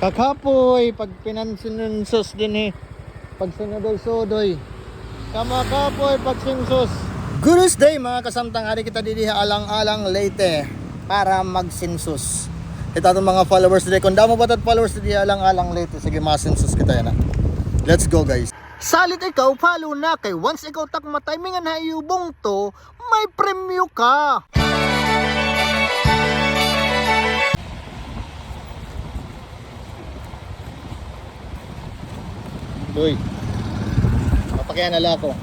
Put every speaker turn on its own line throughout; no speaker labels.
Kakapoy, pag pinansinunsos din pag sunodoy-sodoy. Kamakapoy, pag sinsos. Good day mga kasamtang, hari kita didiha alang-alang Leyte para magsinsus. Ito itong mga followers dito. Kung damo batat followers didiha alang-alang Leyte, sige masinsus kita yan. Let's go guys. Salit ikaw, follow na kay once ikaw takma timingan na iubong to, may premyo ka. Uy, mapakyan nala ako.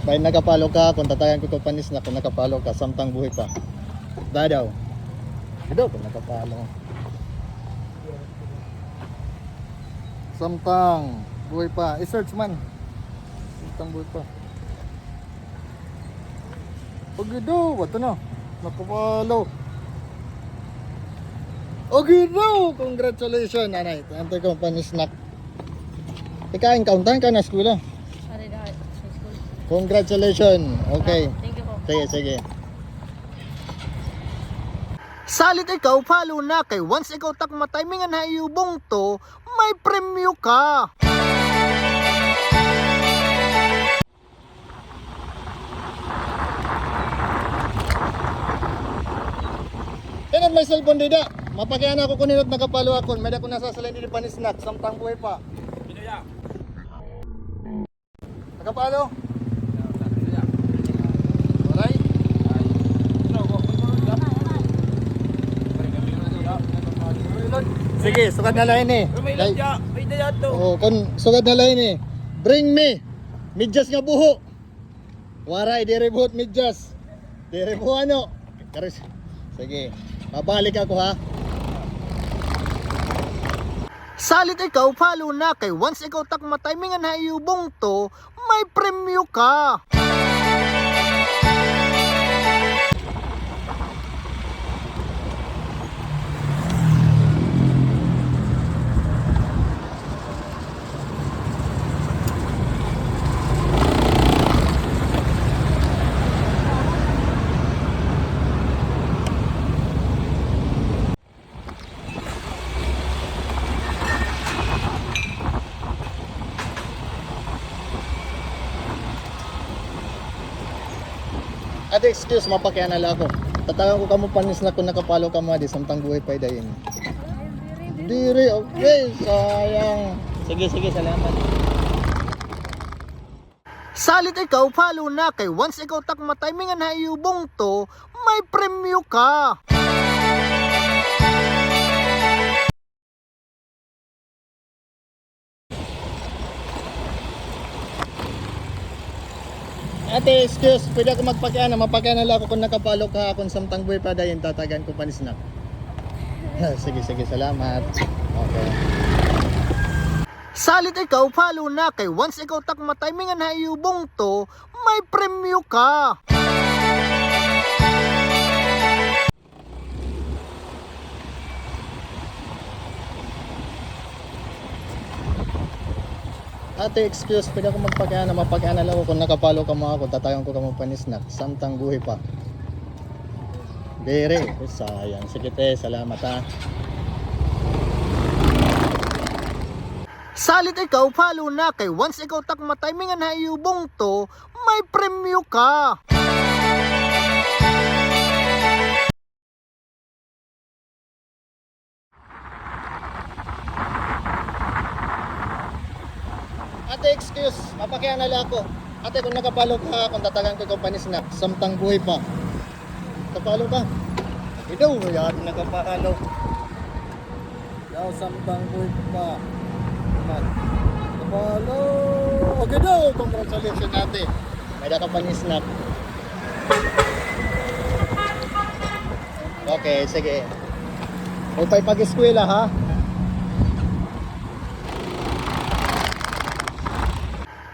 Bayan nakapalo ka, kung tatayan ko panis na kung nakapalo ka, samtang buhay pa. Dadaw. Dadaw kung nakapalo. Samtang buhay pa. I-search man. Samtang buhay pa. Ogido, wato na. Nakapalo. Ogido, congratulations, nanay. Antay ko panis na. Ikain kauntan ka na eskwela.
Sorry na, sa school.
Congratulations. Okay.
Thank you po.
Sige, sige. Salit ikaw, follow na kay once ikaw takma timingan na iubong to, may premyo ka. Tinan may cellphone dida. Mapakyan ako kuninot nakapalo ako. May dako nasasalay dito pa ni snack. Samtang buhay pa.
Pinuya.
Nakapalo? Alright. Sige, sugad na lain eh.
May daya to.
Oh, kon sugad na lain eh. Bring me medyas nga buho. Waray dire buhot medyas. Dire buho ano? Karis. Sige. Babalik ako ha. Salit ikaw, follow na kay once ikaw takma timingan na iubong to, may premyo ka. Ate, excuse, mapakyan na lang ako. Tatagan ko kamo panis na kung nakapalo ka mo di samtang buhay pa dayon. Diri, okay, sayang. Sige, sige, salamat. Salit ikaw, follow na kay once ikaw takma timingan na iubong to, may premyo ka. Ate, excuse, pwede ako magpakyan, mapakyan na lang ako kung nakapalo ka, kung samtang buhay pa dayon, tatagan ko panis na. Sige, sige, salamat. Okay. Salit ikaw, follow na kay once ikaw takma timingan na iubong to, may premyo ka. Ate, excuse, pwede ako magpakyan, mapakyan na lang ako kung nakapalo ka mo ako, tatagan ko ka mo panis na, samtang buhay pa. Bere, sayang. Sige te, salamat ha. Salit ikaw, follow na kay once ikaw takma timingan na iubong to, may premyo ka. Ate, excuse, mapakyan na lang ako. Ate, kung nakapalo ka, kung tatagan ko kung panis na, samtang buhay pa. Kapalo ka? Ito, yan, nakapalo. Yaw, samtang buhay pa. Kapalo. Okay daw, congratulations ate. May daka pa ni snack. Okay, sige. Huwag pa'y pag-eskwela ha.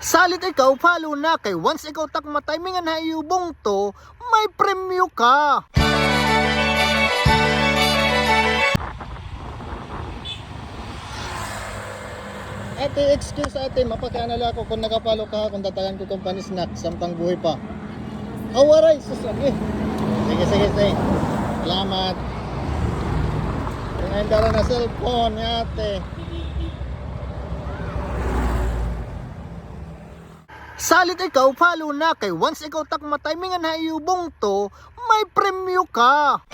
Salit ikaw, follow na kay once ikaw takma timingan na iubong to, may premyo ka. Ate, excuse ate, mapakyan na lang ako kung nakapalo ka, kung tatagan ko kung panis snack, samtang buhay pa. Awaray, sus lagi. Sige, sige, sige. Salamat. Ngayon dara na cellphone ni ate. Salit ikaw, follow na kay once ikaw takma timingan na iubong to, may premyo ka.